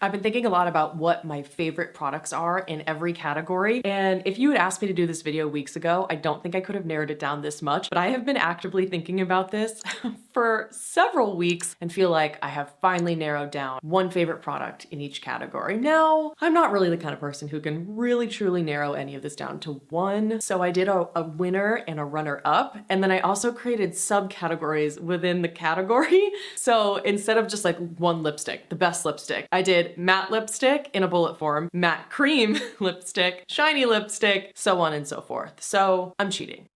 I've been thinking a lot about what my favorite products are in every category, and if you had asked me to do this video weeks ago, I don't think I could have narrowed it down this much, but I have been actively thinking about this for several weeks and feel like I have finally narrowed down one favorite product in each category. Now, I'm not really the kind of person who can really truly narrow any of this down to one, so I did a winner and a runner-up, and then I also created subcategories within the category. So instead of just like one lipstick, the best lipstick, I did matte lipstick in a bullet form, matte cream lipstick, shiny lipstick, so on and so forth. So I'm cheating.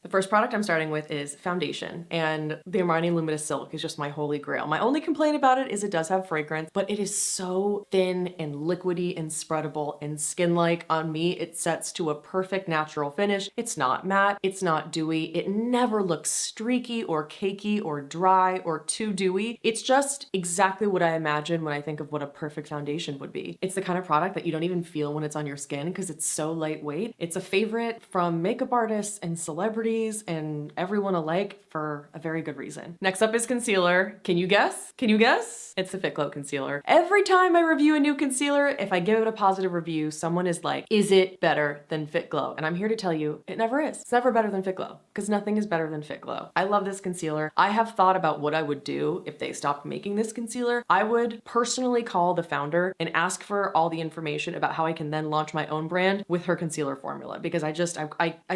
The first product I'm starting with is foundation, and the Armani Luminous Silk is just my holy grail. My only complaint about it is it does have fragrance, but it is so thin and liquidy and spreadable and skin-like. On me, it sets to a perfect natural finish. It's not matte, it's not dewy, it never looks streaky or cakey or dry or too dewy. It's just exactly what I imagine when I think of what a perfect foundation would be. It's the kind of product that you don't even feel when it's on your skin because it's so lightweight. It's a favorite from makeup artists and celebrities and everyone alike for a very good reason. Next up is concealer. Can you guess? Can you guess? It's the Fitglow Concealer. Every time I review a new concealer, if I give it a positive review, someone is like, is it better than Fitglow? And I'm here to tell you, it never is. It's never better than Fitglow because nothing is better than Fitglow. I love this concealer. I have thought about what I would do if they stopped making this concealer. I would personally call the founder and ask for all the information about how I can then launch my own brand with her concealer formula because I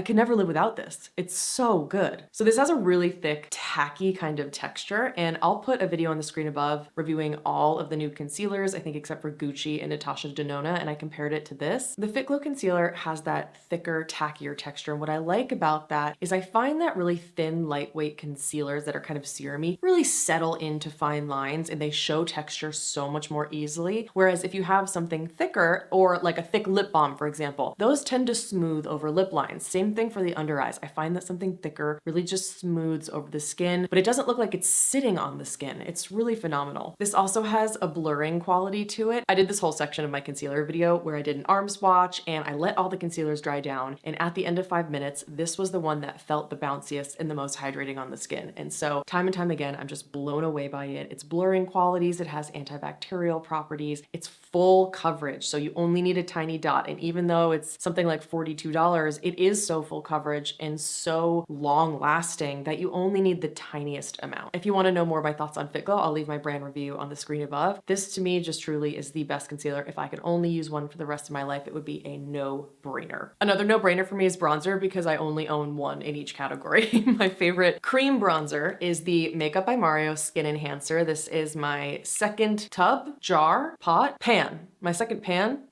can never live without this. It's so good. So this has a really thick, tacky kind of texture, and I'll put a video on the screen above reviewing all of the Nude concealers, I think except for Gucci and Natasha Denona, and I compared it to this. The Fitglow concealer has that thicker, tackier texture, and what I like about that is I find that really thin, lightweight concealers that are kind of serumy really settle into fine lines and they show texture so much more easily, whereas if you have something thicker, or like a thick lip balm, for example, those tend to smooth over lip lines. Same thing for the under eyes. I find that something thicker really just smooths over the skin, but it doesn't look like it's sitting on the skin. It's really phenomenal. This also has a blurring quality to it. I did this whole section of my concealer video where I did an arm swatch and I let all the concealers dry down, and at the end of 5 minutes, this was the one that felt the bounciest and the most hydrating on the skin. And so time and time again, I'm just blown away by it. It's blurring qualities, it has antibacterial properties, it's full coverage, so you only need a tiny dot, and even though it's something like $42, it is so full coverage and so long lasting that you only need the tiniest amount. If you want to know more of my thoughts on Fitglow, I'll leave my brand review on the screen above. This to me just truly is the best concealer. If I could only use one for the rest of my life, it would be a no-brainer. Another no-brainer for me is bronzer because I only own one in each category. My favorite cream bronzer is the Makeup by Mario Skin Enhancer. This is my second tub, jar, pot, pan. My second pan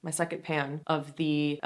of the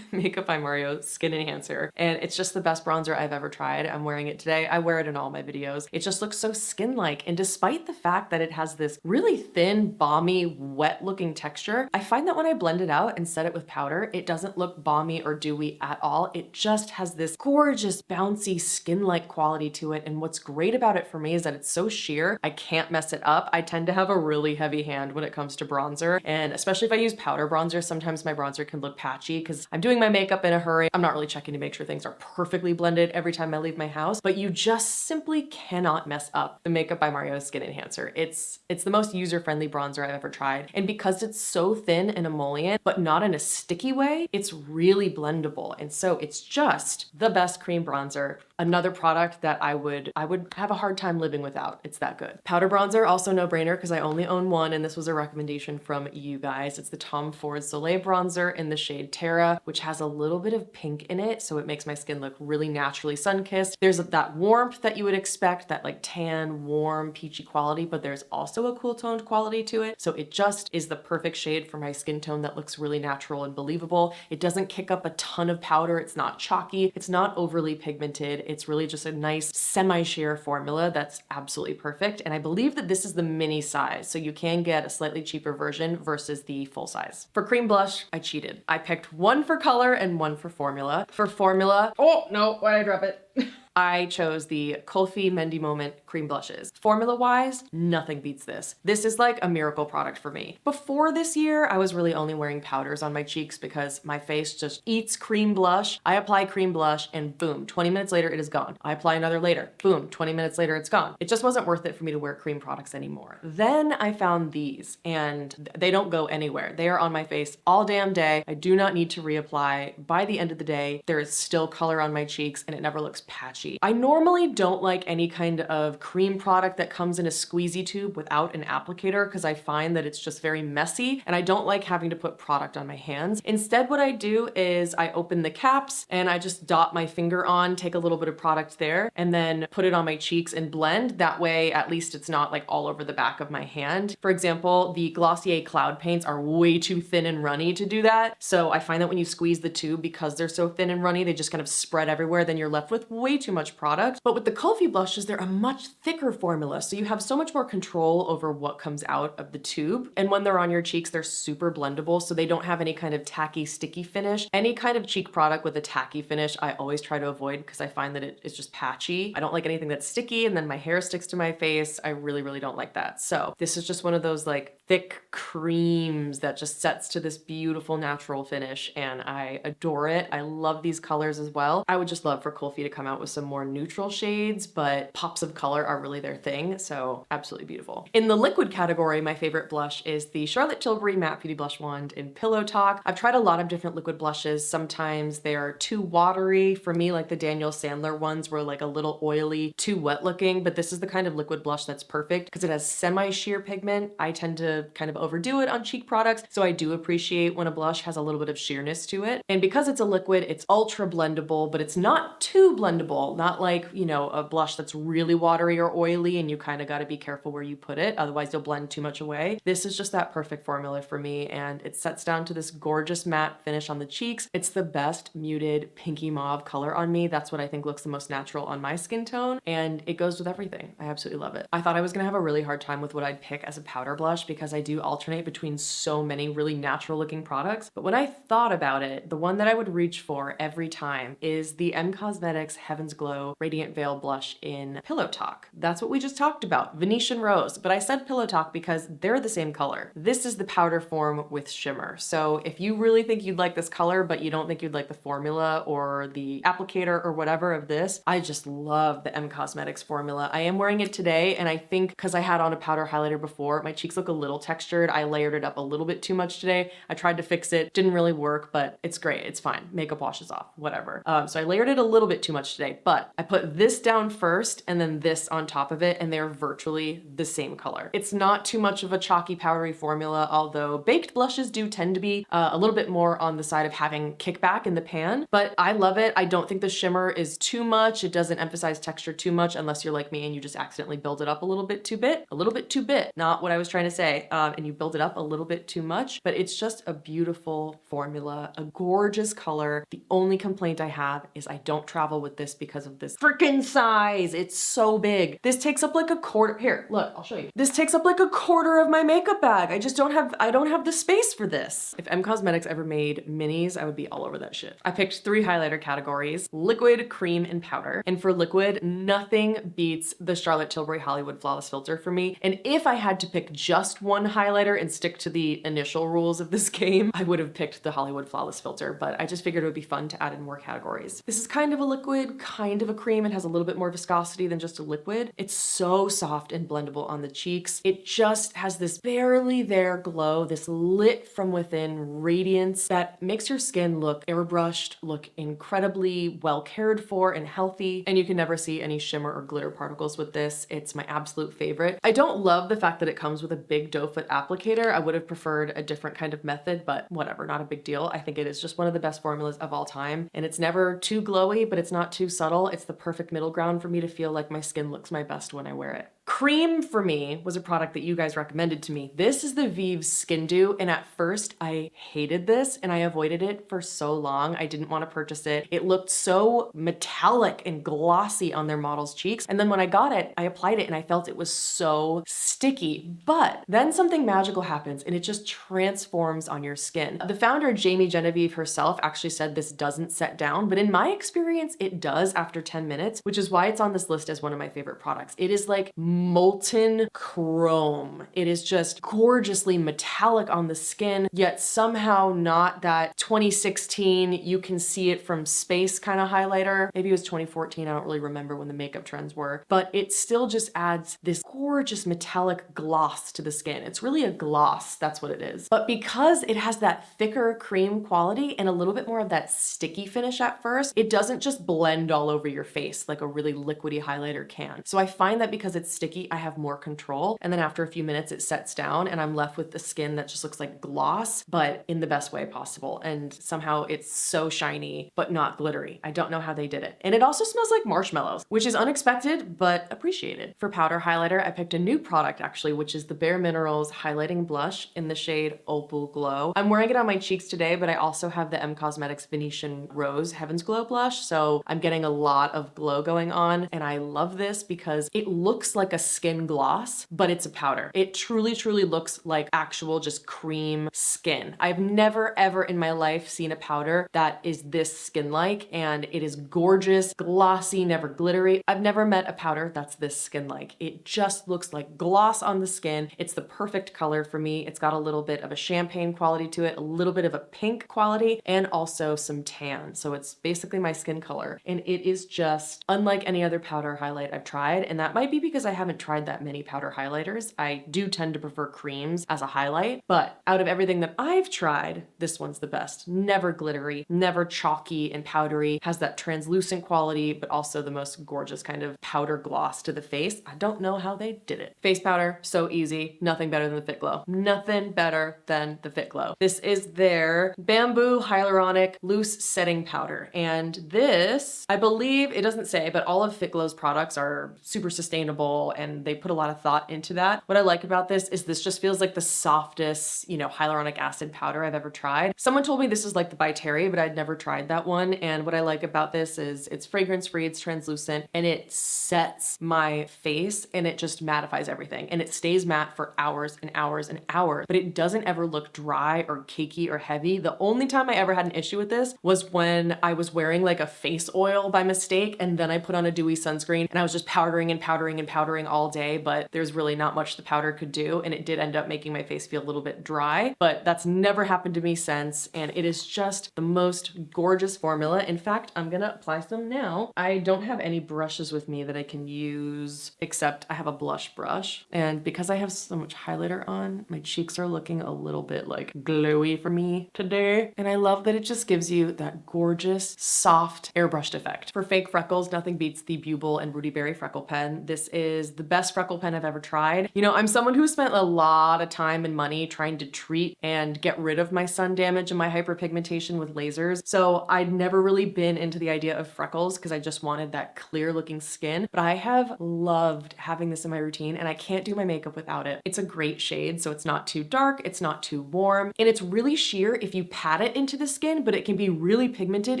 Makeup by Mario Skin Enhancer, and it's just the best bronzer I've ever tried. I'm wearing it today. I wear it in all my videos. It just looks so skin-like, and despite the fact that it has this really thin, balmy, wet-looking texture, I find that when I blend it out and set it with powder, it doesn't look balmy or dewy at all. It just has this gorgeous, bouncy, skin-like quality to it, and what's great about it for me is that it's so sheer, I can't mess it up. I tend to have a really heavy hand when it comes to bronzer, and especially if I use powder bronzer, sometimes my bronzer can look patchy because I'm doing my makeup in a hurry. I'm not really checking to make sure things are perfectly blended every time I leave my house, but you just simply cannot mess up the Makeup by Mario Skin Enhancer. It's the most user-friendly bronzer I've ever tried. And because it's so thin and emollient, but not in a sticky way, it's really blendable. And so it's just the best cream bronzer. Another product that I would have a hard time living without. It's that good. Powder bronzer, also no brainer because I only own one, and this was a recommendation from you guys. It's the Tom Ford Soleil bronzer in the shade Terra, which has a little bit of pink in it, so it makes my skin look really naturally sun-kissed. There's that warmth that you would expect, that like tan, warm, peachy quality, but there's also a cool toned quality to it. So it just is the perfect shade for my skin tone that looks really natural and believable. It doesn't kick up a ton of powder. It's not chalky. It's not overly pigmented. It's really just a nice semi-sheer formula that's absolutely perfect. And I believe that this is the mini size, so you can get a slightly cheaper version versus the full size. For cream blush, I cheated. I picked one for color and one for formula. For formula, oh no, why'd I drop it? I chose the Kulfi Mehndi Moment cream blushes. Formula-wise, nothing beats this. This is like a miracle product for me. Before this year, I was really only wearing powders on my cheeks because my face just eats cream blush. I apply cream blush and boom, 20 minutes later it is gone. I apply another later, boom, 20 minutes later it's gone. It just wasn't worth it for me to wear cream products anymore. Then I found these and they don't go anywhere. They are on my face all damn day. I do not need to reapply. By the end of the day, there is still color on my cheeks and it never looks patchy. I normally don't like any kind of cream product that comes in a squeezy tube without an applicator because I find that it's just very messy and I don't like having to put product on my hands. Instead, what I do is I open the caps and I just dot my finger on, take a little bit of product there, and then put it on my cheeks and blend. That way, at least it's not like all over the back of my hand. For example, the Glossier Cloud Paints are way too thin and runny to do that. So I find that when you squeeze the tube, because they're so thin and runny, they just kind of spread everywhere. Then you're left with way too much product. But with the Kulfi blushes, they're a much thicker formula. So you have so much more control over what comes out of the tube. And when they're on your cheeks, they're super blendable. So they don't have any kind of tacky, sticky finish. Any kind of cheek product with a tacky finish, I always try to avoid because I find that it's just patchy. I don't like anything that's sticky and then my hair sticks to my face. I really, really don't like that. So this is just one of those like thick creams that just sets to this beautiful natural finish and I adore it. I love these colors as well. I would just love for Kulfi to come out with some more neutral shades, but pops of color are really their thing. So absolutely beautiful. In the liquid category, my favorite blush is the Charlotte Tilbury Matte Beauty Blush Wand in Pillow Talk. I've tried a lot of different liquid blushes. Sometimes they are too watery for me, like the Daniel Sandler ones were like a little oily, too wet looking, but this is the kind of liquid blush that's perfect because it has semi-sheer pigment. I tend to kind of overdo it on cheek products, so I do appreciate when a blush has a little bit of sheerness to it. And because it's a liquid, it's ultra blendable, but it's not too blendable, not like, you know, a blush that's really watery or oily and you kind of got to be careful where you put it, otherwise you'll blend too much away. This is just that perfect formula for me and it sets down to this gorgeous matte finish on the cheeks. It's the best muted pinky mauve color on me. That's what I think looks the most natural on my skin tone and it goes with everything. I absolutely love it. I thought I was gonna have a really hard time with what I'd pick as a powder blush because I do alternate between so many really natural looking products, but when I thought about it, the one that I would reach for every time is the Cosmetics Heaven's Glow Radiant Veil Blush in Pillow Talk. That's what we just talked about, Venetian Rose, but I said Pillow Talk because they're the same color. This is the powder form with shimmer. So if you really think you'd like this color, but you don't think you'd like the formula or the applicator or whatever of this, I just love the Cosmetics formula. I am wearing it today and I think because I had on a powder highlighter before, my cheeks look a little textured. I layered it up a little bit too much today. I tried to fix it, didn't really work, but it's great. It's fine. Makeup washes off, whatever. So I layered it a little bit too much today, but I put this down first and then this on top of it and they're virtually the same color. It's not too much of a chalky powdery formula, although baked blushes do tend to be a little bit more on the side of having kickback in the pan, but I love it. I don't think the shimmer is too much. It doesn't emphasize texture too much unless you're like me and you just accidentally build it up a little bit too bit, not what I was trying to say, and you build it up a little bit too much, but it's just a beautiful formula, a gorgeous color. The only complaint I have is I don't travel with this because of this freaking size. It's so big. This takes up like a quarter. Here, look, I'll show you. This takes up like a quarter of my makeup bag. I don't have the space for this. If Cosmetics ever made minis, I would be all over that shit. I picked 3 highlighter categories: liquid, cream, and powder. And for liquid, nothing beats the Charlotte Tilbury Hollywood Flawless Filter for me. And if I had to pick just one highlighter and stick to the initial rules of this game, I would have picked the Hollywood Flawless Filter, but I just figured it would be fun to add in more categories. This is kind of a liquid, kind of a cream. It has a little bit more viscosity than just a liquid. It's so soft and blendable on the cheeks. It just has this barely there glow, this lit from within radiance that makes your skin look airbrushed, look incredibly well cared for and healthy, and you can never see any shimmer or glitter particles with this. It's my absolute favorite. I don't love the fact that it comes with a big doe foot applicator. I would have preferred a different kind of method, but whatever, not a big deal. I think it is just one of the best formulas of all time, and it's never too glowy, but it's not too subtle. It's the perfect middle ground for me to feel like my skin looks my best when I wear it. Cream for me was a product that you guys recommended to me. This is the Vieve Skin Dew, and at first I hated this and I avoided it for so long. I didn't want to purchase it. It looked so metallic and glossy on their model's cheeks. And then when I got it, I applied it and I felt it was so sticky. But then something magical happens and it just transforms on your skin. The founder, Jamie Genevieve herself, actually said this doesn't set down, but in my experience, it does after 10 minutes, which is why it's on this list as one of my favorite products. It is like molten chrome. It is just gorgeously metallic on the skin, yet somehow not that 2016, you can see it from space kind of highlighter. Maybe it was 2014, I don't really remember when the makeup trends were, but it still just adds this gorgeous metallic gloss to the skin. It's really a gloss, that's what it is. But because it has that thicker cream quality and a little bit more of that sticky finish at first, it doesn't just blend all over your face like a really liquidy highlighter can. So I find that because it's sticky, I have more control. And then after a few minutes, it sets down and I'm left with the skin that just looks like gloss, but in the best way possible. And somehow it's so shiny, but not glittery. I don't know how they did it. And it also smells like marshmallows, which is unexpected, but appreciated. For powder highlighter, I picked a new product actually, which is the Bare Minerals Highlighting Blush in the shade Opal Glow. I'm wearing it on my cheeks today, but I also have the M Cosmetics Venetian Rose Heaven's Glow blush. So I'm getting a lot of glow going on. And I love this because it looks like a skin gloss, but it's a powder. It truly, truly looks like actual just cream skin. I've never ever in my life seen a powder that is this skin-like, and it is gorgeous, glossy, never glittery. I've never met a powder that's this skin-like. It just looks like gloss on the skin. It's the perfect color for me. It's got a little bit of a champagne quality to it, a little bit of a pink quality, and also some tan. So it's basically my skin color. And it is just unlike any other powder highlight I've tried. And that might be because I haven't tried that many powder highlighters. I do tend to prefer creams as a highlight, but out of everything that I've tried, this one's the best. Never glittery, never chalky and powdery, has that translucent quality, but also the most gorgeous kind of powder gloss to the face. I don't know how they did it. Face powder, so easy. Nothing better than the Fitglow. Nothing better than the Fitglow. This is their Bamboo Hyaluronic Loose Setting Powder. And this, I believe, it doesn't say, but all of Fitglow's products are super sustainable and they put a lot of thought into that. What I like about this is this just feels like the softest, hyaluronic acid powder I've ever tried. Someone told me this is like the By Terra, but I'd never tried that one. And what I like about this is it's fragrance free, it's translucent, and it sets my face and it just mattifies everything. And it stays matte for hours and hours and hours, but it doesn't ever look dry or cakey or heavy. The only time I ever had an issue with this was when I was wearing like a face oil by mistake, and then I put on a dewy sunscreen and I was just powdering and powdering and powdering all day, but there's really not much the powder could do. And it did end up making my face feel a little bit dry, but that's never happened to me since. And it is just the most gorgeous formula. In fact, I'm gonna apply some now. I don't have any brushes with me that I can use, except I have a blush brush. And because I have so much highlighter on, my cheeks are looking a little bit like glowy for me today. And I love that it just gives you that gorgeous, soft, airbrushed effect. For fake freckles, nothing beats the Beaubble and Rudy Berry freckle pen. This is the best freckle pen I've ever tried. I'm someone who spent a lot of time and money trying to treat and get rid of my sun damage and my hyperpigmentation with lasers. So I'd never really been into the idea of freckles because I just wanted that clear looking skin. But I have loved having this in my routine and I can't do my makeup without it. It's a great shade, so it's not too dark, it's not too warm, and it's really sheer if you pat it into the skin, but it can be really pigmented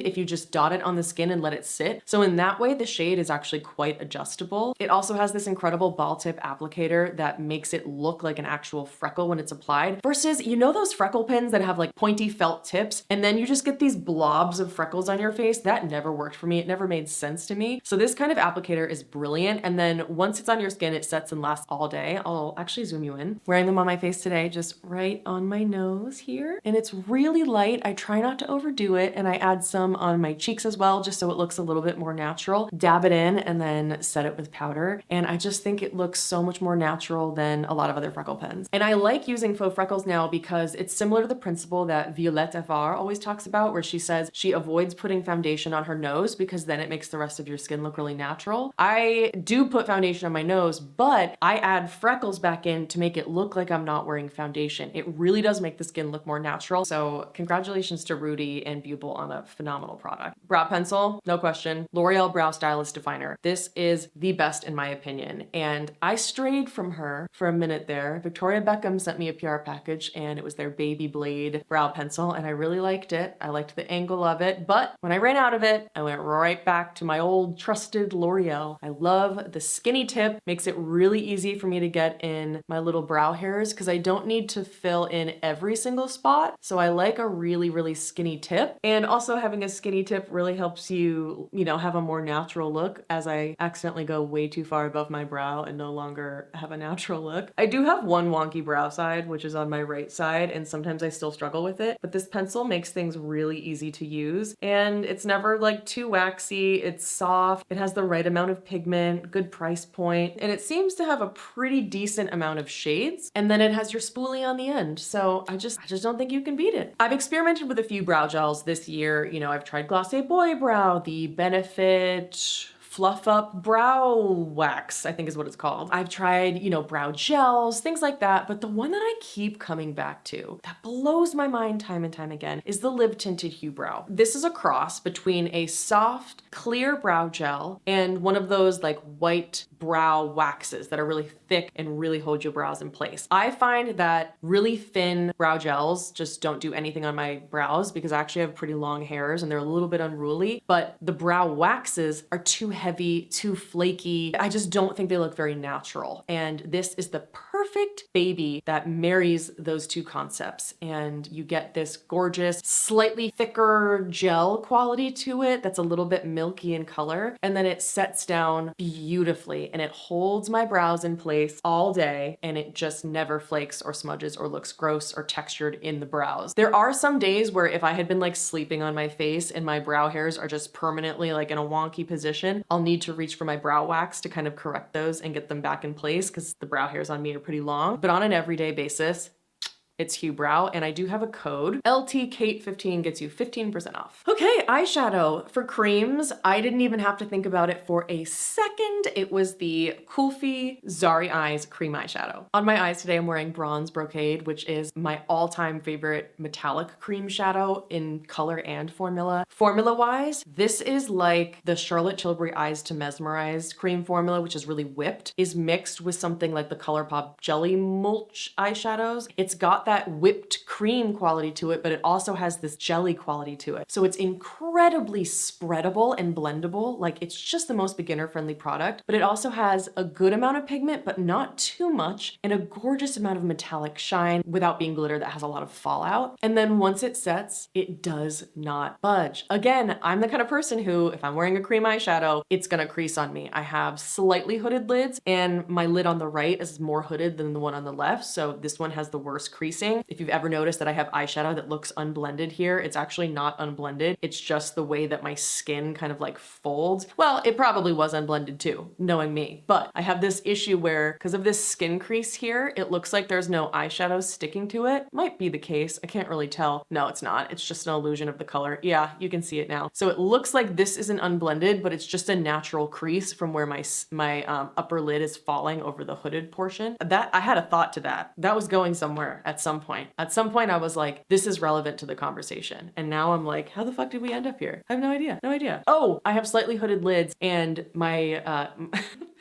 if you just dot it on the skin and let it sit. So in that way, the shade is actually quite adjustable. It also has this incredible ball tip applicator that makes it look like an actual freckle when it's applied, versus those freckle pens that have like pointy felt tips and then you just get these blobs of freckles on your face. That never worked for me. It never made sense to me. So this kind of applicator is brilliant, and then once it's on your skin, it sets and lasts all day. I'll actually zoom you in. Wearing them on my face today, just right on my nose here, and it's really light. I try not to overdo it, and I add some on my cheeks as well, just so it looks a little bit more natural. Dab it in and then set it with powder, and I just think it looks so much more natural than a lot of other freckle pens. And I like using faux freckles now because it's similar to the principle that Violette always talks about, where she says she avoids putting foundation on her nose because then it makes the rest of your skin look really natural. I do put foundation on my nose, but I add freckles back in to make it look like I'm not wearing foundation. It really does make the skin look more natural. So congratulations to Rudy and Beaubble on a phenomenal product. Brow pencil, no question. L'Oreal Brow Stylist Definer. This is the best in my opinion. in. And I strayed from her for a minute there. Victoria Beckham sent me a PR package and it was their Baby Blade brow pencil and I really liked it. I liked the angle of it, but when I ran out of it, I went right back to my old trusted L'Oreal. I love the skinny tip, makes it really easy for me to get in my little brow hairs because I don't need to fill in every single spot. So I like a really, really skinny tip. And also having a skinny tip really helps you, have a more natural look as I accidentally go way too far above my brow and no longer have a natural look. I do have one wonky brow side, which is on my right side, and sometimes I still struggle with it, but this pencil makes things really easy to use and it's never like too waxy. It's soft. It has the right amount of pigment, good price point, and it seems to have a pretty decent amount of shades. And then it has your spoolie on the end. So I just don't think you can beat it. I've experimented with a few brow gels this year. I've tried Glossy Boy Brow, the Benefit Fluff Up Brow Wax, I think is what it's called. I've tried, brow gels, things like that, but the one that I keep coming back to that blows my mind time and time again is the Lip Tinted Huebrow. This is a cross between a soft, clear brow gel and one of those like white brow waxes that are really thick and really hold your brows in place. I find that really thin brow gels just don't do anything on my brows because I actually have pretty long hairs and they're a little bit unruly, but the brow waxes are too heavy, too flaky. I just don't think they look very natural. And this is the perfect baby that marries those two concepts. And you get this gorgeous, slightly thicker gel quality to it that's a little bit milky in color. And then it sets down beautifully and it holds my brows in place all day and it just never flakes or smudges or looks gross or textured in the brows. There are some days where if I had been like sleeping on my face and my brow hairs are just permanently like in a wonky position, I'll need to reach for my brow wax to kind of correct those and get them back in place because the brow hairs on me are pretty long. But on an everyday basis, it's Huebrow, and I do have a code. LTKate15 gets you 15% off. Okay, eyeshadow. For creams, I didn't even have to think about it for a second. It was the Kulfi Zari Eyes Cream Eyeshadow. On my eyes today, I'm wearing Bronze Brocade, which is my all-time favorite metallic cream shadow in color and formula. Formula-wise, this is like the Charlotte Tilbury Eyes to Mesmerize cream formula, which is really whipped, is mixed with something like the ColourPop Jelly Mulch eyeshadows. It's got that whipped cream quality to it, but it also has this jelly quality to it. So it's incredibly spreadable and blendable. Like it's just the most beginner friendly product, but it also has a good amount of pigment, but not too much, and a gorgeous amount of metallic shine without being glitter that has a lot of fallout. And then once it sets, it does not budge. Again, I'm the kind of person who, if I'm wearing a cream eyeshadow, it's gonna crease on me. I have slightly hooded lids and my lid on the right is more hooded than the one on the left. So this one has the worst creasing. If you've ever noticed that I have eyeshadow that looks unblended here, it's actually not unblended. It's just the way that my skin kind of like folds. Well, it probably was unblended too, knowing me, but I have this issue where because of this skin crease here, it looks like there's no eyeshadow sticking to it. Might be the case. I can't really tell. No, it's not. It's just an illusion of the color. Yeah, you can see it now. So it looks like this isn't unblended, but it's just a natural crease from where my upper lid is falling over the hooded portion. That I had a thought to that. That was going somewhere at some point. At some point I was like, this is relevant to the conversation. And now I'm like, how the fuck did we end up here? I have no idea. No idea. Oh, I have slightly hooded lids and my,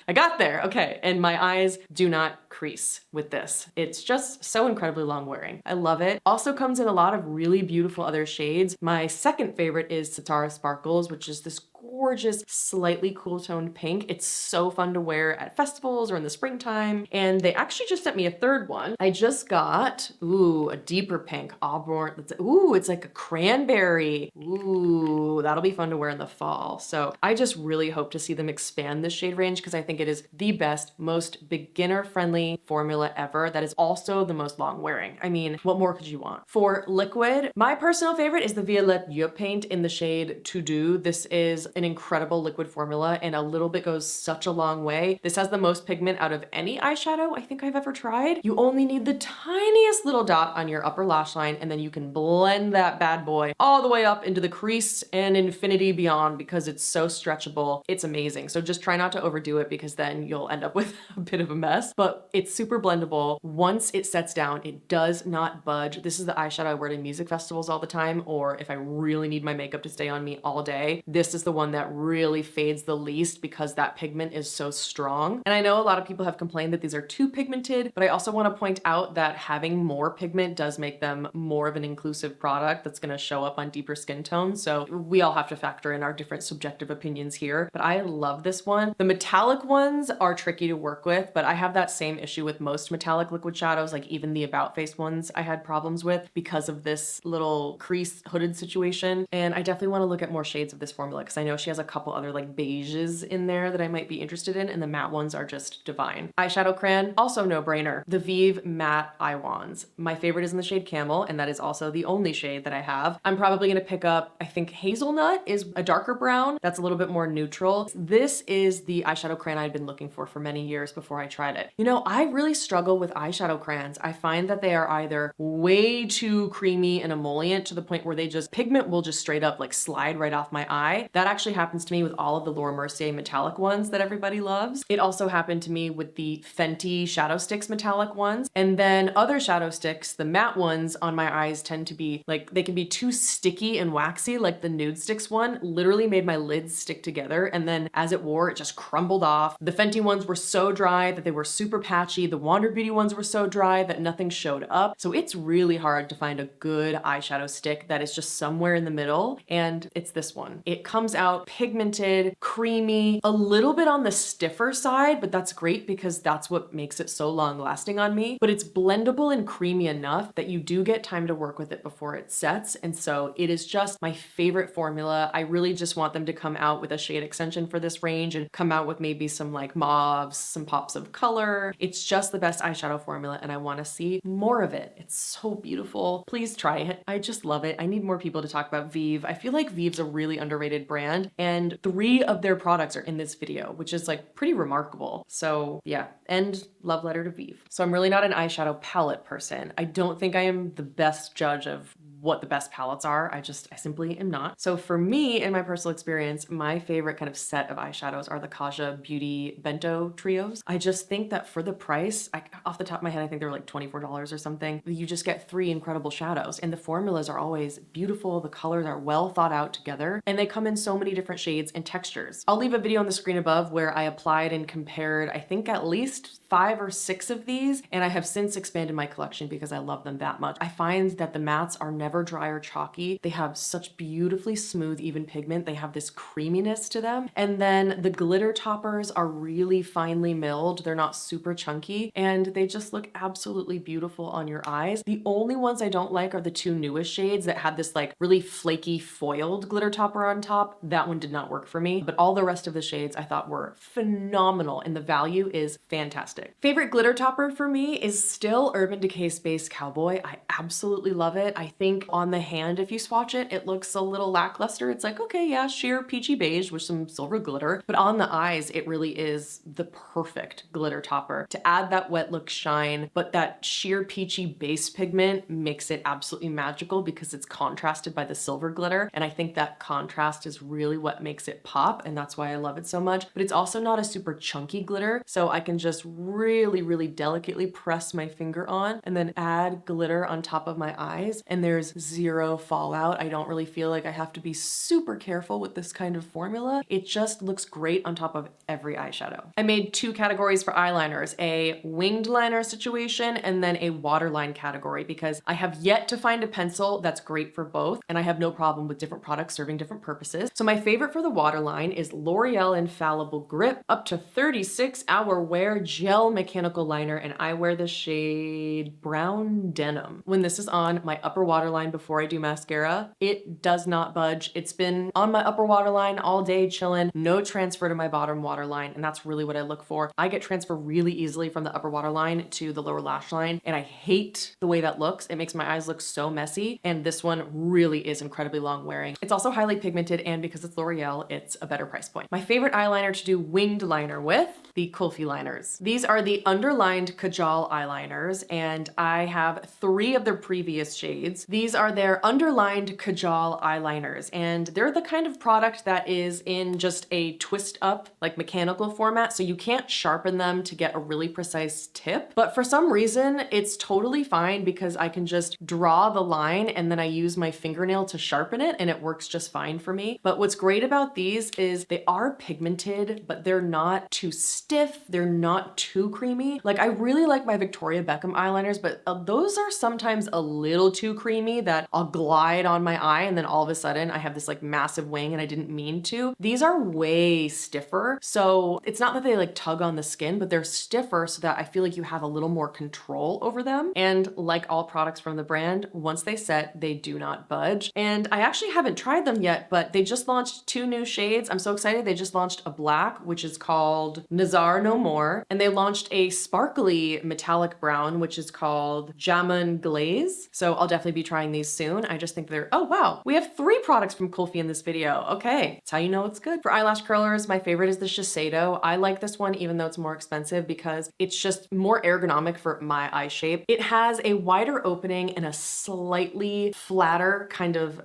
I got there. Okay. And my eyes do not crease with this. It's just so incredibly long wearing. I love it. Also comes in a lot of really beautiful other shades. My second favorite is Satara Sparkles, which is this gorgeous, slightly cool toned pink. It's so fun to wear at festivals or in the springtime. And they actually just sent me a third one. I just got, a deeper pink, Auburn. It's like a cranberry. Ooh, that'll be fun to wear in the fall. So I just really hope to see them expand this shade range because I think it is the best, most beginner friendly formula ever. That is also the most long wearing. I mean, what more could you want? For liquid, my personal favorite is the Violette Yeux paint in the shade Tout. This is an incredible liquid formula and a little bit goes such a long way. This has the most pigment out of any eyeshadow I think I've ever tried. You only need the tiniest little dot on your upper lash line and then you can blend that bad boy all the way up into the crease and infinity beyond because it's so stretchable. It's amazing. So just try not to overdo it because then you'll end up with a bit of a mess. But It's super blendable. Once it sets down, it does not budge. This is the eyeshadow I wear to music festivals all the time, or if I really need my makeup to stay on me all day. This is the one that really fades the least because that pigment is so strong. And I know a lot of people have complained that these are too pigmented, but I also want to point out that having more pigment does make them more of an inclusive product that's going to show up on deeper skin tones. So we all have to factor in our different subjective opinions here, but I love this one. The metallic ones are tricky to work with, but I have that same issue with most metallic liquid shadows, like even the About Face ones I had problems with because of this little crease hooded situation. And I definitely want to look at more shades of this formula because I know she has a couple other like beiges in there that I might be interested in, and the matte ones are just divine. Eyeshadow crayon, also no brainer. The Vieve Matte Eye Wands. My favorite is in the shade Camel, and that is also the only shade that I have. I'm probably going to pick up, I think Hazelnut is a darker brown. That's a little bit more neutral. This is the eyeshadow crayon I'd been looking for many years before I tried it. You know, I really struggle with eyeshadow crayons. I find that they are either way too creamy and emollient to the point where pigment will just straight up like slide right off my eye. That actually happens to me with all of the Laura Mercier metallic ones that everybody loves. It also happened to me with the Fenty shadow sticks metallic ones. And then other shadow sticks, the matte ones on my eyes tend to be like, they can be too sticky and waxy. Like the Nude Sticks one literally made my lids stick together. And then as it wore, it just crumbled off. The Fenty ones were so dry that they were super patchy. The Wander Beauty ones were so dry that nothing showed up. So it's really hard to find a good eyeshadow stick that is just somewhere in the middle. And it's this one. It comes out pigmented, creamy, a little bit on the stiffer side, but that's great because that's what makes it so long lasting on me. But it's blendable and creamy enough that you do get time to work with it before it sets. And so it is just my favorite formula. I really just want them to come out with a shade extension for this range and come out with maybe some like mauves, some pops of color. It's just the best eyeshadow formula and I want to see more of it. It's so beautiful. Please try it. I just love it. I need more people to talk about Vieve. I feel like Vieve's a really underrated brand and 3 of their products are in this video, which is like pretty remarkable. So yeah, and love letter to Vieve. So I'm really not an eyeshadow palette person. I don't think I am the best judge of what the best palettes are. I simply am not. So for me, in my personal experience, my favorite kind of set of eyeshadows are the Kaja Beauty Bento trios. I just think that for the price, off the top of my head, I think they're like $24 or something. You just get 3 incredible shadows and the formulas are always beautiful. The colors are well thought out together and they come in so many different shades and textures. I'll leave a video on the screen above where I applied and compared, I think at least 5 or 6 of these, and I have since expanded my collection because I love them that much. I find that the mattes are never dry or chalky. They have such beautifully smooth, even pigment. They have this creaminess to them. And then the glitter toppers are really finely milled. They're not super chunky, and they just look absolutely beautiful on your eyes. The only ones I don't like are the 2 newest shades that had this like really flaky foiled glitter topper on top. That one did not work for me, but all the rest of the shades I thought were phenomenal, and the value is fantastic. Favorite glitter topper for me is still Urban Decay Space Cowboy. I absolutely love it. I think on the hand, if you swatch it, it looks a little lackluster. It's like, okay, yeah, sheer peachy beige with some silver glitter, but on the eyes, it really is the perfect glitter topper to add that wet look shine, but that sheer peachy base pigment makes it absolutely magical because it's contrasted by the silver glitter. And I think that contrast is really what makes it pop. And that's why I love it so much, but it's also not a super chunky glitter. So I can just really delicately press my finger on and then add glitter on top of my eyes, and there's 0 fallout. I don't really feel like I have to be super careful with this kind of formula. It just looks great on top of every eyeshadow. I made 2 categories for eyeliners, a winged liner situation and then a waterline category, because I have yet to find a pencil that's great for both, and I have no problem with different products serving different purposes. So my favorite for the waterline is L'Oreal Infallible Grip up to 36-hour wear gel mechanical liner, and I wear the shade Brown Denim. When this is on my upper waterline before I do mascara, it does not budge. It's been on my upper waterline all day chilling, no transfer to my bottom waterline, and that's really what I look for. I get transfer really easily from the upper waterline to the lower lash line, and I hate the way that looks. It makes my eyes look so messy, and this one really is incredibly long wearing. It's also highly pigmented, and because it's L'Oreal, it's a better price point. My favorite eyeliner to do winged liner with, the Kulfi liners. These are the underlined Kajal eyeliners, and I have 3 of their previous shades. These These are their underlined Kajal eyeliners, and they're the kind of product that is in just a twist up, like mechanical format, so you can't sharpen them to get a really precise tip. But for some reason, it's totally fine because I can just draw the line and then I use my fingernail to sharpen it and it works just fine for me. But what's great about these is they are pigmented, but they're not too stiff. They're not too creamy. Like, I really like my Victoria Beckham eyeliners, but those are sometimes a little too creamy that I'll glide on my eye and then all of a sudden I have this like massive wing and I didn't mean to. These are way stiffer. So it's not that they like tug on the skin, but they're stiffer so that I feel like you have a little more control over them. And like all products from the brand, once they set, they do not budge. And I actually haven't tried them yet, but they just launched 2 new shades. I'm so excited. They just launched a black, which is called Nazar No More. And they launched a sparkly metallic brown, which is called Jamon Glaze. So I'll definitely be trying these soon. I just think they're, oh wow, we have 3 products from Kulfi in this video. Okay, that's how you know it's good. For eyelash curlers, my favorite is the Shiseido. I like this one even though it's more expensive because it's just more ergonomic for my eye shape. It has a wider opening and a slightly flatter kind of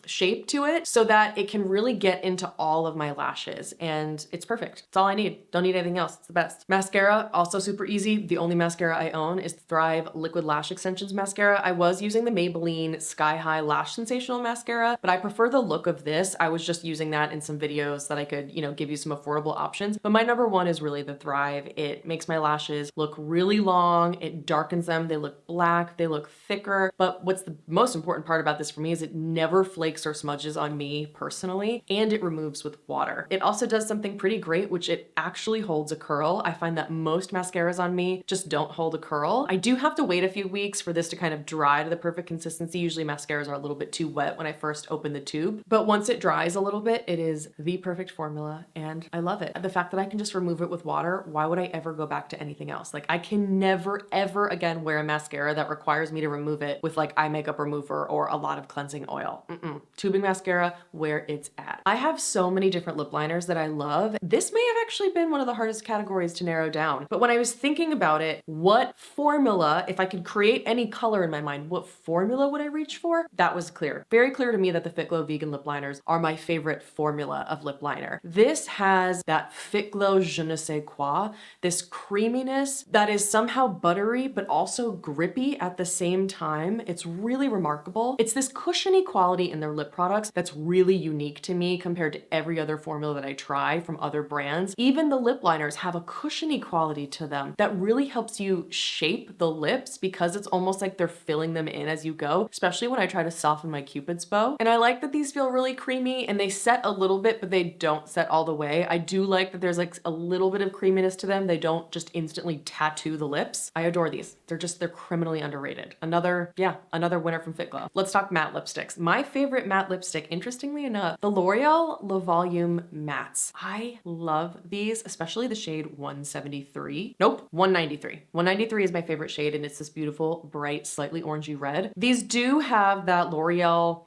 shape to it so that it can really get into all of my lashes, and it's perfect. It's all I need. Don't need anything else. It's the best. Mascara, also super easy. The only mascara I own is the Thrive Liquid Lash Extensions mascara. I was using the Maybelline Sky High Lash Sensational mascara, but I prefer the look of this. I was just using that in some videos that I could, you know, give you some affordable options. But my number one is really the Thrive. It makes my lashes look really long. It darkens them. They look black. They look thicker. But what's the most important part about this for me is it never flakes or smudges on me personally, and it removes with water. It also does something pretty great, which it actually holds a curl. I find that most mascaras on me just don't hold a curl. I do have to wait a few weeks for this to kind of dry to the perfect consistency. Usually mascaras are a little bit too wet when I first open the tube, but once it dries a little bit, it is the perfect formula and I love it. The fact that I can just remove it with water, why would I ever go back to anything else? Like, I can never ever again wear a mascara that requires me to remove it with like eye makeup remover or a lot of cleansing oil. Tubing mascara, where it's at. I have so many different lip liners that I love. This may have actually been one of the hardest categories to narrow down, but when I was thinking about it, what formula, if I could create any color in my mind, what formula would I reach for? That was clear. Very clear to me that the Fitglow vegan lip liners are my favorite formula of lip liner. This has that Fitglow je ne sais quoi, this creaminess that is somehow buttery but also grippy at the same time. It's really remarkable. It's this cushiony quality in their lip products that's really unique to me compared to every other formula that I try from other brands. Even the lip liners have a cushiony quality to them that really helps you shape the lips because it's almost like they're filling them in as you go, especially when I try to soften my Cupid's bow. And I like that these feel really creamy and they set a little bit, but they don't set all the way. I do like that there's like a little bit of creaminess to them. They don't just instantly tattoo the lips. I adore these. They're criminally underrated. Another winner from Fitglow. Let's talk matte lipsticks. My favorite matte lipstick, interestingly enough, the L'Oreal Le Volume Mattes. I love these, especially the shade 173. Nope, 193. 193 is my favorite shade and it's this beautiful, bright, slightly orangey red. These do have that L'Oreal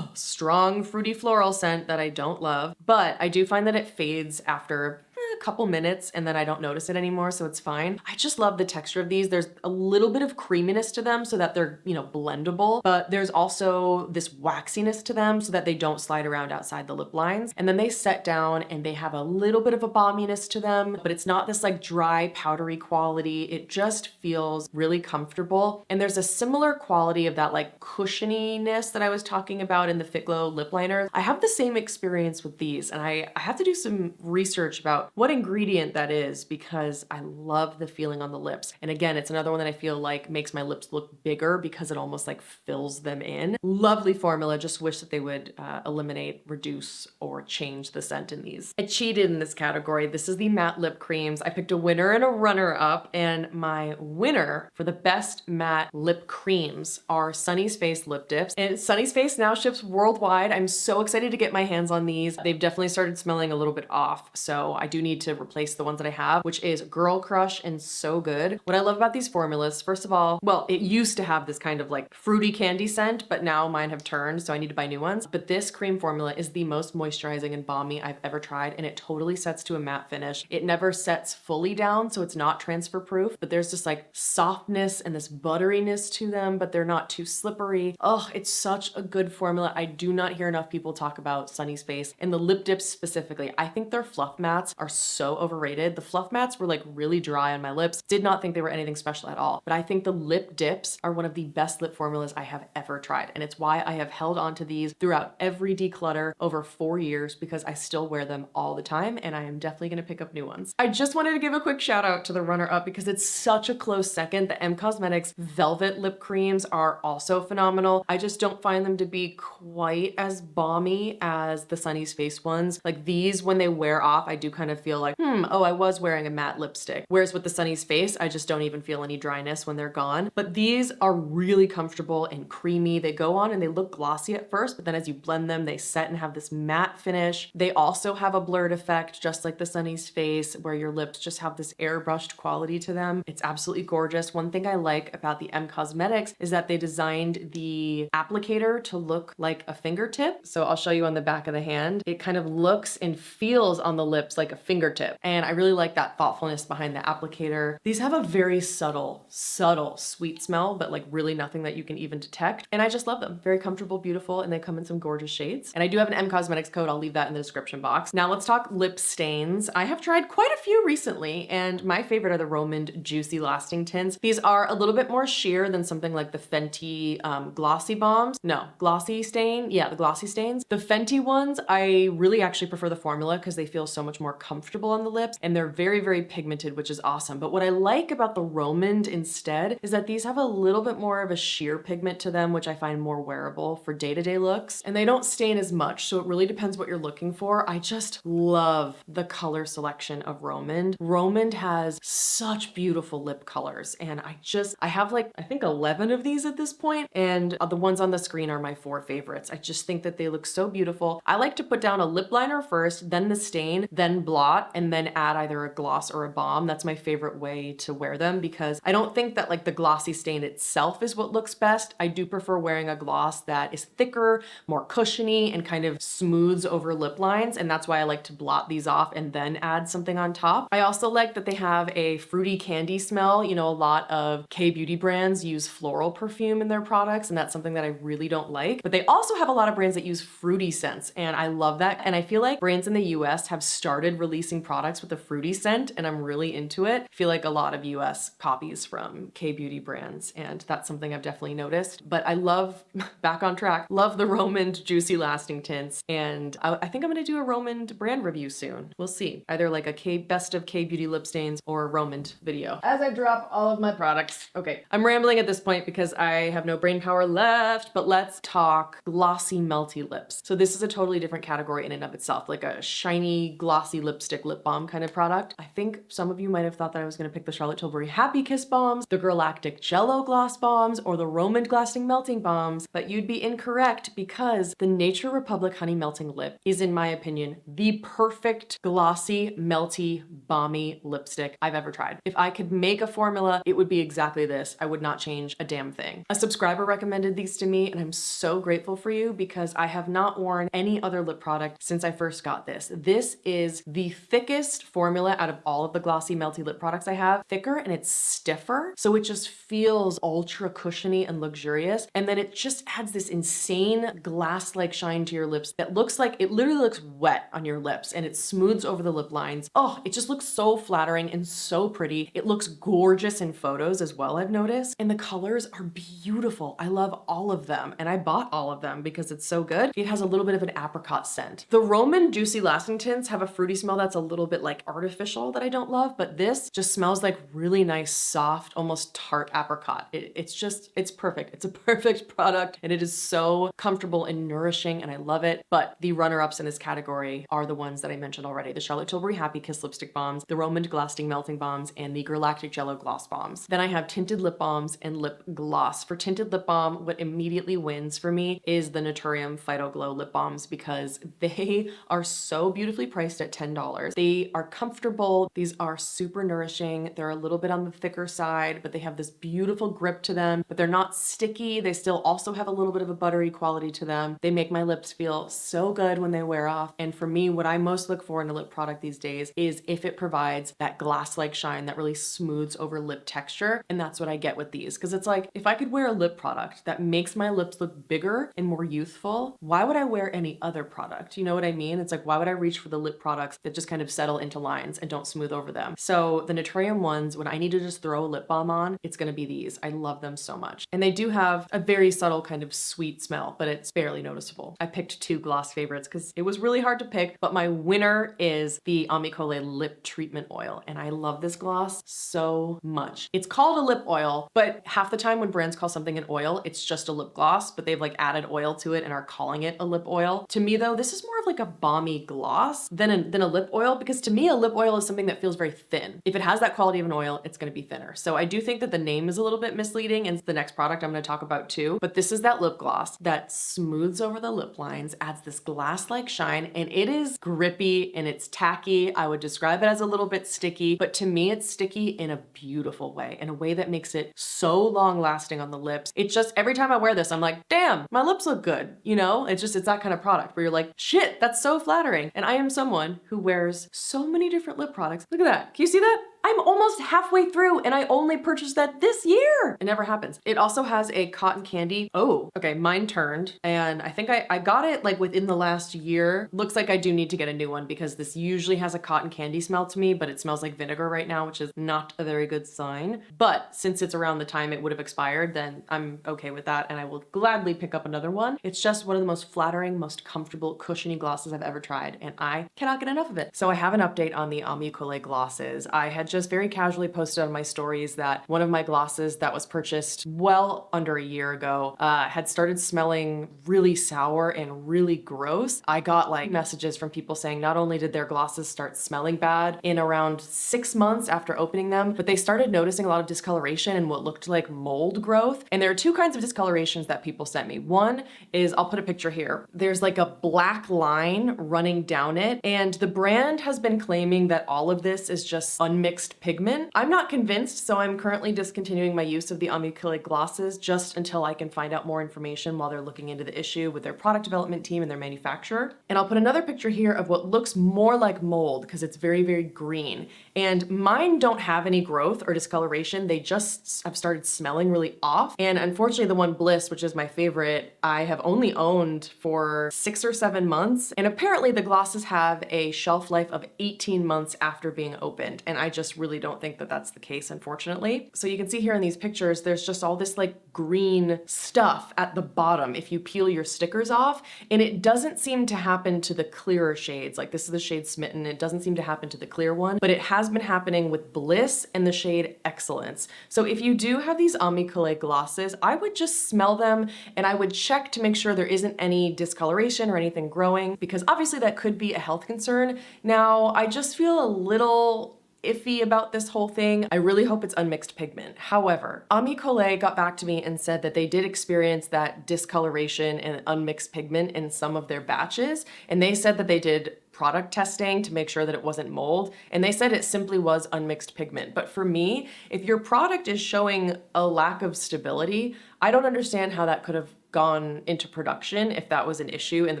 strong fruity floral scent that I don't love, but I do find that it fades after a couple minutes and then I don't notice it anymore, so it's fine. I just love the texture of these. There's a little bit of creaminess to them so that they're, you know, blendable, but there's also this waxiness to them so that they don't slide around outside the lip lines. And then they set down and they have a little bit of a balminess to them, but it's not this like dry, powdery quality. It just feels really comfortable. And there's a similar quality of that like cushioniness that I was talking about in the Fitglow lip liners. I have the same experience with these and I have to do some research about what ingredient that is because I love the feeling on the lips. And again, it's another one that I feel like makes my lips look bigger because it almost like fills them in. Lovely formula. Just wish that they would eliminate, reduce, or change the scent in these. I cheated in this category. This is the matte lip creams. I picked a winner and a runner-up, and my winner for the best matte lip creams are Sunny's Face lip dips. And Sunny's Face now ships worldwide. I'm so excited to get my hands on these. They've definitely started smelling a little bit off, so I do need need to replace the ones that I have, which is Girl Crush and So Good. What I love about these formulas, first of all, well, it used to have this kind of like fruity candy scent, but now mine have turned, so I need to buy new ones. But this cream formula is the most moisturizing and balmy I've ever tried, and it totally sets to a matte finish. It never sets fully down, so it's not transfer proof, but there's just like softness and this butteriness to them, but they're not too slippery. Oh, it's such a good formula. I do not hear enough people talk about Sunny's Face and the lip dips specifically. I think their fluff mats are so overrated. The fluff mats were like really dry on my lips. Did not think they were anything special at all, but I think the lip dips are one of the best lip formulas I have ever tried. And it's why I have held on to these throughout every declutter over 4 years, because I still wear them all the time, and I am definitely gonna pick up new ones. I just wanted to give a quick shout out to the runner up because it's such a close second. The M Cosmetics Velvet lip creams are also phenomenal. I just don't find them to be quite as balmy as the Sunny's Face ones. Like these, when they wear off, I do kind of feel like, oh, I was wearing a matte lipstick. Whereas with the Sunny's Face, I just don't even feel any dryness when they're gone. But these are really comfortable and creamy. They go on and they look glossy at first, but then as you blend them, they set and have this matte finish. They also have a blurred effect, just like the Sunny's Face, where your lips just have this airbrushed quality to them. It's absolutely gorgeous. One thing I like about the M Cosmetics is that they designed the applicator to look like a fingertip. So I'll show you on the back of the hand. It kind of looks and feels on the lips like a fingertip. And I really like that thoughtfulness behind the applicator. These have a very subtle, sweet smell, but like really nothing that you can even detect. And I just love them. Very comfortable, beautiful, and they come in some gorgeous shades. And I do have an M Cosmetics code. I'll leave that in the description box. Now let's talk lip stains. I have tried quite a few recently, and my favorite are the Romand Juicy Lasting Tints. These are a little bit more sheer than something like the Fenty Glossy Bombs. No, Glossy Stain. Yeah, the Glossy Stains. The Fenty ones, I really actually prefer the formula because they feel so much more comfortable on the lips, and they're very, very pigmented, which is awesome. But what I like about the Romand instead is that these have a little bit more of a sheer pigment to them, which I find more wearable for day-to-day looks, and they don't stain as much, so it really depends what you're looking for. I just love the color selection of Romand. Romand has such beautiful lip colors, and I have like, I think 11 of these at this point, and the ones on the screen are my 4 favorites. I just think that they look so beautiful. I like to put down a lip liner first, then the stain, then blot, and then add either a gloss or a balm. That's my favorite way to wear them because I don't think that like the glossy stain itself is what looks best. I do prefer wearing a gloss that is thicker, more cushiony, and kind of smooths over lip lines, and that's why I like to blot these off and then add something on top. I also like that they have a fruity candy smell. You know, a lot of K-beauty brands use floral perfume in their products, and that's something that I really don't like. But they also have a lot of brands that use fruity scents, and I love that. And I feel like brands in the US have started releasing products with a fruity scent, and I'm really into it. I feel like a lot of US copies from K-beauty brands, and that's something I've definitely noticed. But I love, back on track, love the Romand Juicy Lasting Tints, and I think I'm gonna do a Romand brand review soon. We'll see. Either like a best of K-beauty lip stains or a Romand video. As I drop all of my products. Okay, I'm rambling at this point because I have no brain power left, but let's talk glossy melty lips. So this is a totally different category in and of itself, like a shiny glossy lipstick lip balm kind of product. I think some of you might have thought that I was gonna pick the Charlotte Tilbury Happy Kiss bombs, the Galactic Jello gloss bombs, or the Romand Lasting Melting bombs, but you'd be incorrect because the Nature Republic Honey Melting Lip is, in my opinion, the perfect glossy, melty, balmy lipstick I've ever tried. If I could make a formula, it would be exactly this. I would not change a damn thing. A subscriber recommended these to me, and I'm so grateful for you because I have not worn any other lip product since I first got this. This is the thickest formula out of all of the glossy, melty lip products I have. Thicker and it's stiffer, so it just feels ultra cushiony and luxurious, and then it just adds this insane glass-like shine to your lips that looks like, it literally looks wet on your lips, and it smooths over the lip lines. Oh, it just looks so flattering and so pretty. It looks gorgeous in photos as well, I've noticed, and the colors are beautiful. I love all of them, and I bought all of them because it's so good. It has a little bit of an apricot scent. The Romand Juicy Lasting Tints have a fruity smell that's a little bit like artificial that I don't love, but this just smells like really nice, soft, almost tart apricot. It's perfect. It's a perfect product, and it is so comfortable and nourishing, and I love it. But the runner-ups in this category are the ones that I mentioned already: the Charlotte Tilbury Happy Kiss lipstick bombs, the Romand Lasting Melting bombs, and the Galactic Jello gloss bombs. Then I have tinted lip balms and lip gloss. For tinted lip balm, what immediately wins for me is the Naturium Phyto Glow lip balms because they are so beautifully priced at $10. They are comfortable. These are super nourishing. They're a little bit on the thicker side, but they have this beautiful grip to them, but they're not sticky. They still also have a little bit of a buttery quality to them. They make my lips feel so good when they wear off. And for me, what I most look for in a lip product these days is if it provides that glass-like shine that really smooths over lip texture. And that's what I get with these. Because it's like, if I could wear a lip product that makes my lips look bigger and more youthful, why would I wear any other product? You know what I mean? It's like, why would I reach for the lip products that just kind of settle into lines and don't smooth over them? So the Naturium ones, when I need to just throw a lip balm on, it's gonna be these. I love them so much. And they do have a very subtle kind of sweet smell, but it's barely noticeable. I picked two gloss favorites because it was really hard to pick, but my winner is the Amicole Lip Treatment Oil. And I love this gloss so much. It's called a lip oil, but half the time when brands call something an oil, it's just a lip gloss, but they've like added oil to it and are calling it a lip oil. To me though, this is more of like a balmy gloss than a lip oil, because to me a lip oil is something that feels very thin. If it has that quality of an oil, it's gonna be thinner. So I do think that the name is a little bit misleading, and it's the next product I'm gonna talk about too, but this is that lip gloss that smooths over the lip lines, adds this glass-like shine, and it is grippy and it's tacky. I would describe it as a little bit sticky, but to me it's sticky in a beautiful way, in a way that makes it so long lasting on the lips. It's just, every time I wear this, I'm like, damn, my lips look good. You know, it's that kind of product where you're like, shit, that's so flattering. And I am someone who wears so many different lip products. Look at that. Can you see that? I'm almost halfway through and I only purchased that this year. It never happens. It also has a cotton candy. Oh, okay, mine turned. And I think I got it like within the last year. Looks like I do need to get a new one because this usually has a cotton candy smell to me, but it smells like vinegar right now, which is not a very good sign. But since it's around the time it would have expired, then I'm okay with that and I will gladly pick up another one. It's just one of the most flattering, most comfortable, cushiony glosses I've ever tried, and I cannot get enough of it. So I have an update on the Amicole glosses. I had just very casually posted on my stories that one of my glosses that was purchased well under a year ago had started smelling really sour and really gross. I got like messages from people saying not only did their glosses start smelling bad in around 6 months after opening them, but they started noticing a lot of discoloration and what looked like mold growth. And there are two kinds of discolorations that people sent me. One is, I'll put a picture here. There's like a black line running down it, and the brand has been claiming that all of this is just unmixed pigment. I'm not convinced, so I'm currently discontinuing my use of the Amicole glosses just until I can find out more information while they're looking into the issue with their product development team and their manufacturer. And I'll put another picture here of what looks more like mold because it's very, very green. And mine don't have any growth or discoloration. They just have started smelling really off. And unfortunately, the one Bliss, which is my favorite, I have only owned for 6 or 7 months. And apparently the glosses have a shelf life of 18 months after being opened. And I just really don't think that that's the case, unfortunately. So you can see here in these pictures, there's just all this like green stuff at the bottom if you peel your stickers off. And it doesn't seem to happen to the clearer shades. Like this is the shade Smitten. It doesn't seem to happen to the clear one, but it has been happening with Bliss and the shade Excellence. So if you do have these Amicole glosses, I would just smell them and I would check to make sure there isn't any discoloration or anything growing, because obviously that could be a health concern. Now, I just feel a little iffy about this whole thing. I really hope it's unmixed pigment. However, Amicole got back to me and said that they did experience that discoloration and unmixed pigment in some of their batches, and they said that they did product testing to make sure that it wasn't mold, and they said it simply was unmixed pigment. But for me, if your product is showing a lack of stability, I don't understand how that could have gone into production if that was an issue in the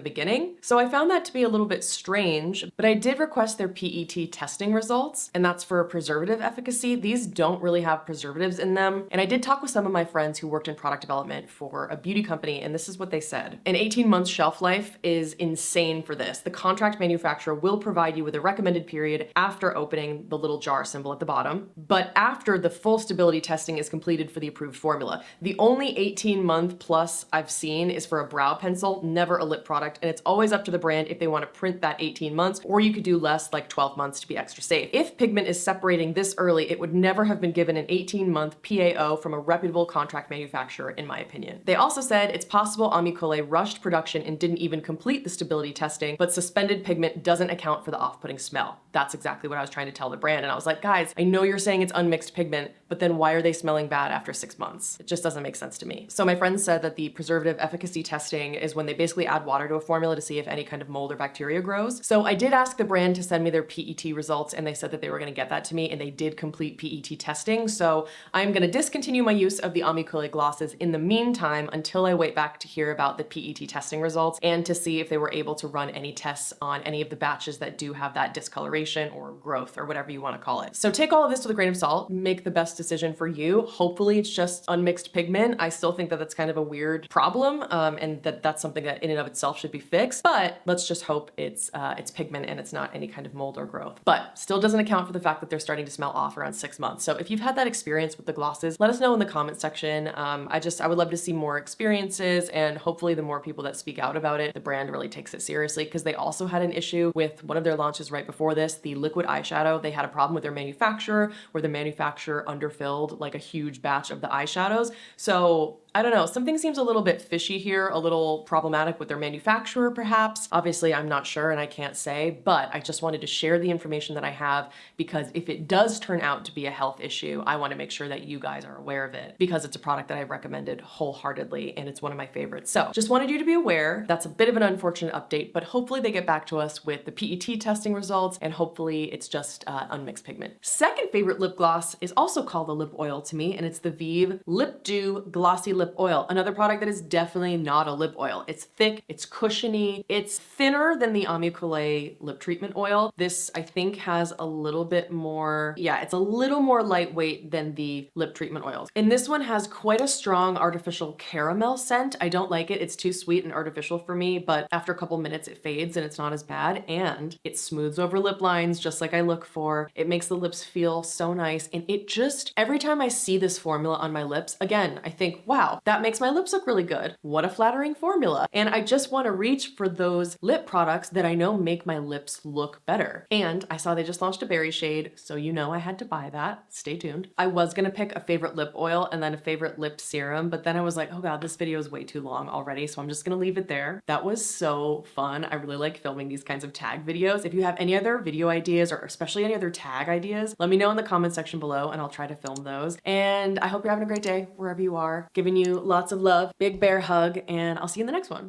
beginning. So I found that to be a little bit strange, but I did request their PET testing results, and that's for preservative efficacy. These don't really have preservatives in them. And I did talk with some of my friends who worked in product development for a beauty company, and this is what they said. An 18-month shelf life is insane for this. The contract manufacturer will provide you with a recommended period after opening the little jar symbol at the bottom, but after the full stability testing is completed for the approved formula. The only 18-month plus I've seen is for a brow pencil, never a lip product, and it's always up to the brand if they want to print that 18 months, or you could do less, like 12 months to be extra safe. If pigment is separating this early, it would never have been given an 18-month PAO from a reputable contract manufacturer, in my opinion. They also said it's possible Amicole rushed production and didn't even complete the stability testing, but suspended pigment doesn't account for the off-putting smell. That's exactly what I was trying to tell the brand, and I was like, guys, I know you're saying it's unmixed pigment, but then why are they smelling bad after 6 months? It just doesn't make sense to me. So my friends said that the preservative efficacy testing is when they basically add water to a formula to see if any kind of mold or bacteria grows. So I did ask the brand to send me their PET results, and they said that they were going to get that to me, and they did complete PET testing. So I'm going to discontinue my use of the Omicule glosses in the meantime until I wait back to hear about the PET testing results and to see if they were able to run any tests on any of the batches that do have that discoloration or growth or whatever you want to call it. So take all of this with a grain of salt, make the best decision for you. Hopefully it's just unmixed pigment. I still think that that's kind of a weird problem, and that's something that in and of itself should be fixed, but let's just hope it's pigment and it's not any kind of mold or growth. But still doesn't account for the fact that they're starting to smell off around 6 months. So if you've had that experience with the glosses, let us know in the comment section. I would love to see more experiences, and hopefully the more people that speak out about it, the brand really takes it seriously, because they also had an issue with one of their launches right before this, the liquid eyeshadow. They had a problem with their manufacturer where the manufacturer underfilled like a huge batch of the eyeshadows. So I don't know, something seems a little bit fishy here, a little problematic with their manufacturer perhaps. Obviously I'm not sure and I can't say, but I just wanted to share the information that I have, because if it does turn out to be a health issue, I want to make sure that you guys are aware of it, because it's a product that I've recommended wholeheartedly and it's one of my favorites. So just wanted you to be aware. That's a bit of an unfortunate update, but hopefully they get back to us with the PET testing results, and hopefully it's just unmixed pigment. Second favorite lip gloss is also called a lip oil to me, and it's the Vieve Lip Dew Glossy Lip Oil. Another product that is definitely not a lip oil. It's thick, it's cushiony, it's thinner than the Omicule lip treatment oil. This I think has a little bit more, yeah, it's a little more lightweight than the lip treatment oils. And this one has quite a strong artificial caramel scent. I don't like it. It's too sweet and artificial for me, but after a couple minutes it fades and it's not as bad, and it smooths over lip lines just like I look for. It makes the lips feel so nice, and it just, every time I see this formula on my lips, again, I think, wow, that makes my lips look really good. What a flattering formula. And I just want to reach for those lip products that I know make my lips look better. And I saw they just launched a berry shade, so you know I had to buy that. Stay tuned. I was gonna pick a favorite lip oil and then a favorite lip serum, but then I was like, oh god, this video is way too long already, so I'm just gonna leave it there. That was so fun. I really like filming these kinds of tag videos. If you have any other video ideas, or especially any other tag ideas, let me know in the comment section below and I'll try to film those. And I hope you're having a great day wherever you are. Giving you lots of love, big bear hug, and I'll see you in the next one.